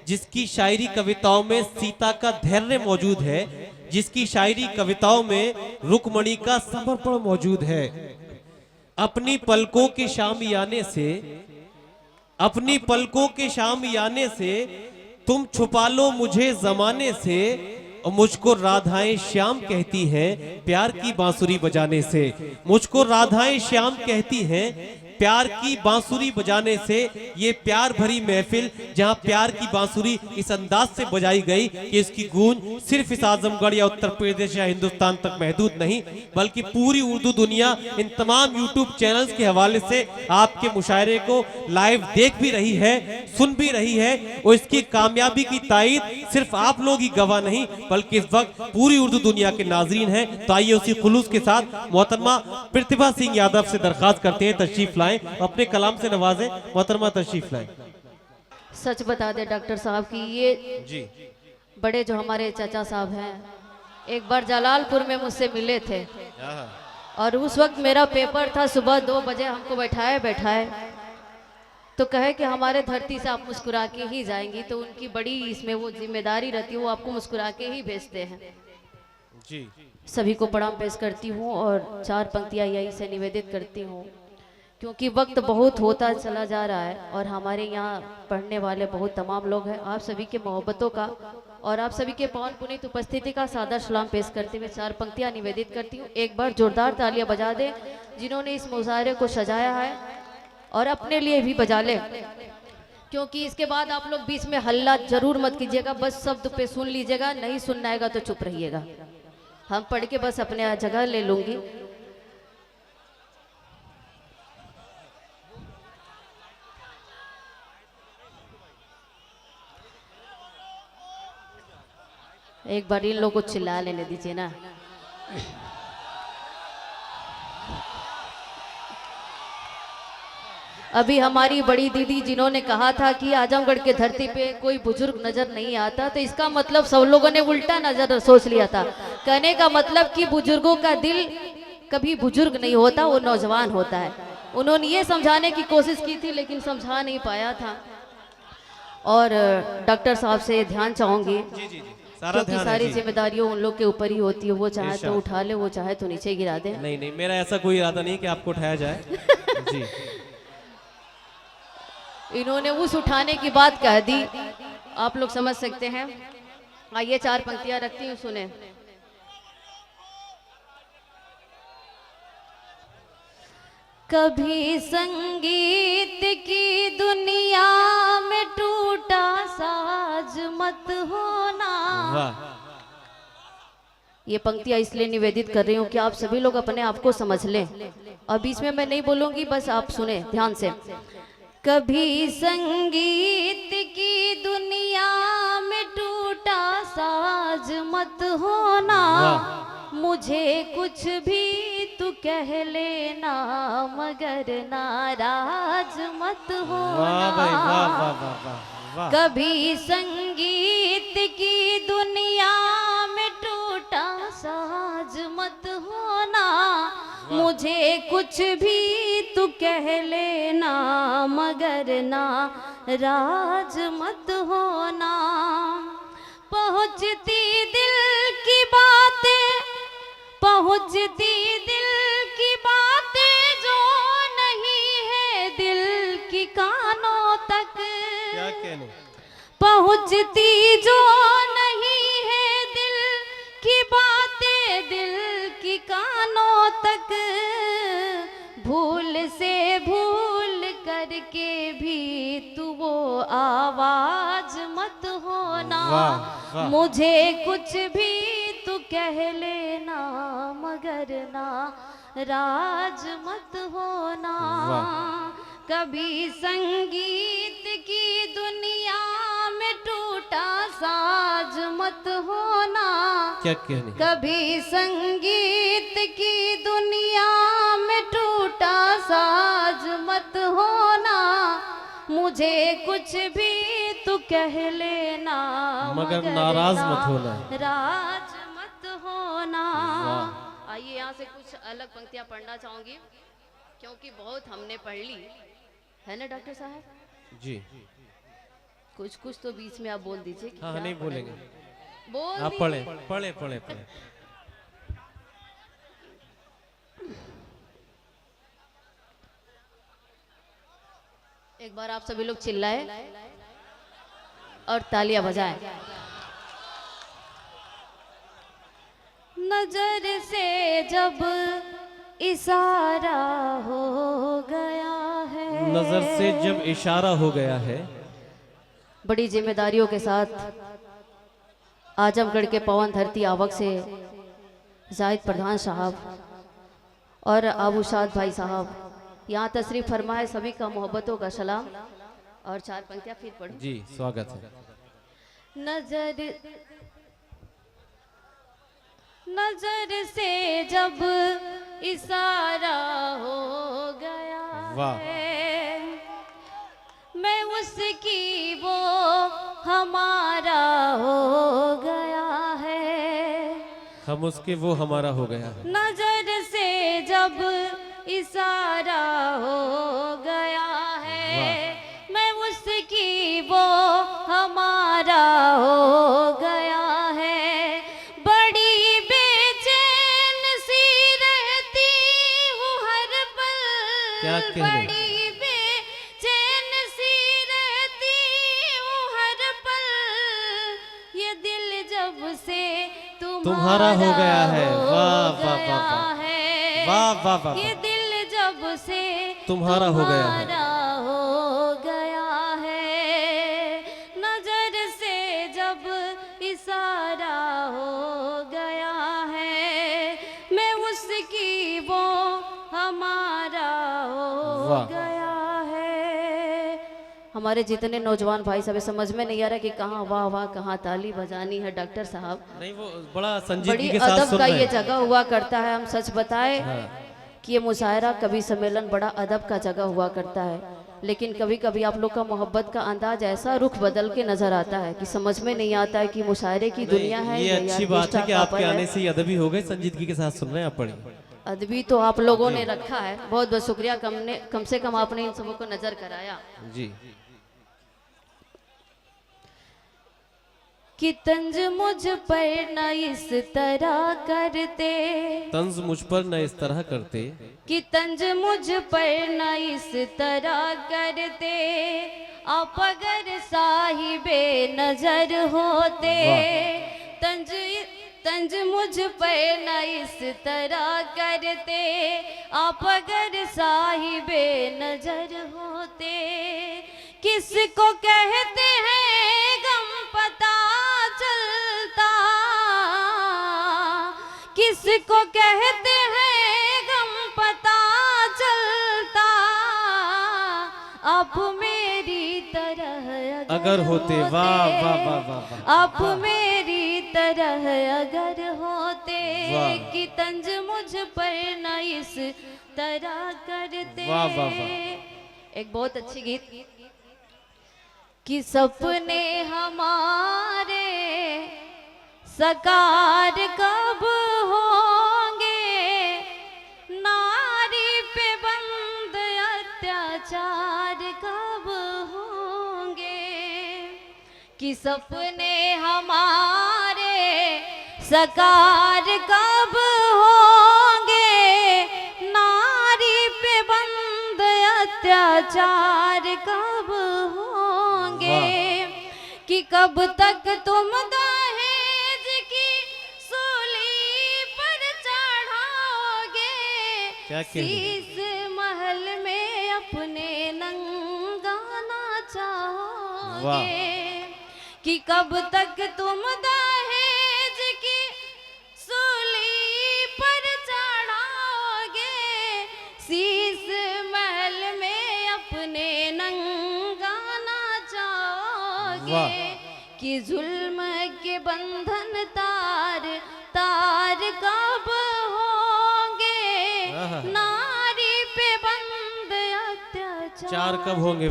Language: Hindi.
जिसकी शायरी कविताओं में सीता का धैर्य मौजूद है, जिसकी शायरी कविताओं में रुक्मणी का समर्पण मौजूद है। अपनी पलकों के शामियाने से, अपनी पलकों के शामियाने से तुम छुपा लो मुझे जमाने से, और मुझको राधाएं श्याम कहती हैं प्यार की बांसुरी बजाने से। मुझको राधाएं श्याम कहती हैं प्यार की बांसुरी बजाने से। ये प्यार भरी महफिल जहां प्यार की बांसुरी इस अंदाज से बजाई गई कि इसकी गूंज सिर्फ इस आजमगढ़ या उत्तर प्रदेश या हिंदुस्तान तक महदूद नहीं, बल्कि पूरी उर्दू दुनिया इन तमाम यूट्यूब चैनल्स के हवाले से आपके मुशायरे को लाइव देख भी रही है, सुन भी रही है। और इसकी कामयाबी की तायद सिर्फ आप लोग ही गवाह नहीं, बल्कि इस वक्त पूरी उर्दू दुनिया के नाजरीन हैं। तो आइए उसी खुलूस के साथ मोहतरमा प्रतिभा सिंह यादव से दरखास्त करते हैं तशरीफ लाएं, अपने कलाम से नवाजें। मोहतरमा तशरीफ लाएं। सच बता दे डॉक्टर साहब की ये जी बड़े जो हमारे चाचा साहब हैं, एक बार जलालपुर में मुझसे मिले थे और उस वक्त मेरा पेपर था, सुबह 2 बजे हमको बैठाए तो कहे कि हमारे धरती से आप मुस्कुरा के ही जाएंगी। तो उनकी बड़ी इसमें वो जिम्मेदारी रहती है, वो आपको मुस्कुरा के ही भेजते हैं। जी सभी को प्रणाम पेश करती हूँ और 4 पंक्तियाँ यही से निवेदित करती हूँ, क्योंकि वक्त बहुत होता चला जा रहा है और हमारे यहाँ पढ़ने वाले बहुत तमाम लोग हैं। आप सभी के मोहब्बतों का और आप सभी के पावन पुनीत उपस्थिति का सादर सलाम पेश करते हुए 4 पंक्तियाँ निवेदित करती हूँ। एक बार जोरदार तालियां बजा दें जिन्होंने इस मुजाहरे को सजाया है, और अपने लिए भी बजा ले, क्योंकि इसके बाद आप लोग बीच में हल्ला जरूर मत कीजिएगा, बस शब्द पे सुन लीजिएगा, नहीं सुनना आएगा तो चुप रहिएगा। हम पढ़ के बस अपने जगह ले लूंगी। एक बार इन लोगों को चिल्ला लेने दीजिए ना। अभी हमारी बड़ी दीदी जिन्होंने कहा था कि आजमगढ़ के धरती पे कोई बुजुर्ग नजर नहीं आता, तो इसका मतलब सब लोगों ने उल्टा नजर सोच लिया था। कहने का मतलब कि बुजुर्गों का दिल कभी बुजुर्ग नहीं होता, वो नौजवान होता है। उन्होंने ये समझाने की कोशिश की थी लेकिन समझा नहीं पाया था। और डॉक्टर साहब से ध्यान चाहूंगी, क्योंकि सारी जिम्मेदारियों उन लोग के ऊपर ही होती है। वो चाहे तो उठा ले, वो चाहे तो नीचे गिरा दे। नहीं नहीं, मेरा ऐसा कोई इरादा नहीं कि आपको उठाया जाए। जी इन्होंने उस उठाने की बात कह दी, आप लोग समझ सकते हैं। आइए 4 पंक्तियां रखती हूँ, सुने। कभी संगीत की दुनिया में टूटा साज मत होना। वाह। ये पंक्तियां इसलिए निवेदित कर रही हूँ कि आप सभी लोग अपने आप को समझ लें, और बीच में मैं नहीं बोलूंगी, बस आप सुने ध्यान से। कभी संगीत की दुनिया में टूटा साज मत होना, मुझे कुछ भी तू कह लेना मगर नाराज मत होना। कभी संगीत की दुनिया में टूटा साज मत होना, मुझे कुछ भी तू कह लेना मगर नाराज मत होना। पहुँचती दिल की बातें, पहुँचती दिल की बातें जो नहीं है दिल की कानों तक, क्या कहने? पहुँचती जो नहीं है दिल की बातें दिल की कानों तक, भूल से भूल करके भी तू वो आवाज मत होना। मुझे कुछ भी तू कह लेना मगर नाराज मत होना। कभी संगीत की दुनिया में टूटा साज मत होना। क्या कहने? कभी संगीत की दुनिया में टूटा साज मत होना, मुझे कुछ भी तू कह लेना मगर नाराज मत होना, राज मत होना। आइए यहाँ से कुछ अलग पंक्तियाँ पढ़ना चाहूंगी, क्योंकि बहुत हमने पढ़ ली है ना डॉक्टर साहब। जी कुछ कुछ तो बीच में आप बोल दीजिए कि हाँ क्या नहीं बोलेंगे, बोल आप दीजिए। पढ़े पढ़े पढ़े पढ़े। एक बार आप सभी लोग चिल्लाए और तालियां बजाएं। नजर से जब इशारा हो गया है, नजर से जब इशारा हो गया है, बड़ी जिम्मेदारियों के साथ आजमगढ़ के पवन धरती आवक से जाहिद प्रधान साहब और आबूशाद भाई साहब यहाँ तशरीफ फरमाए, सभी का मोहब्बतों का सलाम। और 4 पंक्तियां फिर पढ़ूं। जी स्वागत है। नजर से जब इशारा हो गया वाह। है, मैं उसकी वो हमारा हो गया है। हम उसके वो हमारा हो गया है। नजर से जब इशारा हो गया है, मैं उसकी वो हमारा हो गया है। बड़ी बेचैन सी रहती हूँ हर पल, क्या कह रहे? बड़ी बेचैन सी रहती हूँ हर पल, ये दिल जब से तुम्हारा हो गया है। वाह वाह वाह वाह है, वाह वाह वाह, ये दिल जब से तुम्हारा हो गया है। तुम्हारा हो गया है। नजर से जब इशारा हो गया है, मैं उसकी वो हमारा हो वाह। गया है। हमारे जितने नौजवान भाई सब समझ में नहीं आ रहा कि कहाँ वाह वाह कहाँ ताली बजानी है। डॉक्टर साहब नहीं वो बड़ा बड़ी संजीदगी के साथ अदब सुन का रहे ये हैं। जगह हुआ करता है। हम सच बताएं हाँ। कि ये मुशायरा कवि सम्मेलन बड़ा अदब का जगह हुआ करता है, लेकिन कभी कभी आप लोग का मोहब्बत का अंदाज ऐसा रुख बदल के नजर आता है कि समझ में नहीं आता है कि मुशायरे की दुनिया है ये या अच्छी बात है ऑर्केस्ट्रा कि का आपके पल है। आने से ही अदबी हो गए, संजीदगी के साथ सुन रहे हैं आप। पढ़ी अदबी तो आप लोगों ने रखा है, बहुत बहुत शुक्रिया। कम से कम आपने इन सबों को नजर कराया जी। कि तंज मुझ पर न इस तरह करते, तंज मुझ पर न इस तरह करते, कि तंज मुझ पर न इस तरह करते, आप अगर साहिबे नजर होते। तंज मुझ पर न इस तरह करते, आप अगर साहिबे नजर होते। किसको कहते हैं गम पता चलता, किसको कहते हैं गम पता चलता, आप मेरी तरह अगर होते। वाह वाह वाह वाह वाह। आप मेरी तरह अगर होते, वाह। कि तंज मुझ पर न इस तरह करते। वाह वाह वाह। एक बहुत अच्छी गीत कि सपने हमारे साकार कब होंगे, नारी पे बंद अत्याचार कब होंगे। कि सपने हमारे साकार कब होंगे, नारी पे बंद अत्याचार कब होंगे। कि कब तक तुम दहेज की सूली पर चढ़ाओगे, क्या कह रहे? शीश महल में अपने नंगाना चाहोगे। कि कब तक तुम दहेज की सूली पर चढ़ाओगे, शीश महल में अपने नंगाना चाहोगे। कि जुल्म के बंधन तार तार कब होंगे, नारी पे बंद अत्याचार चार कब होंगे।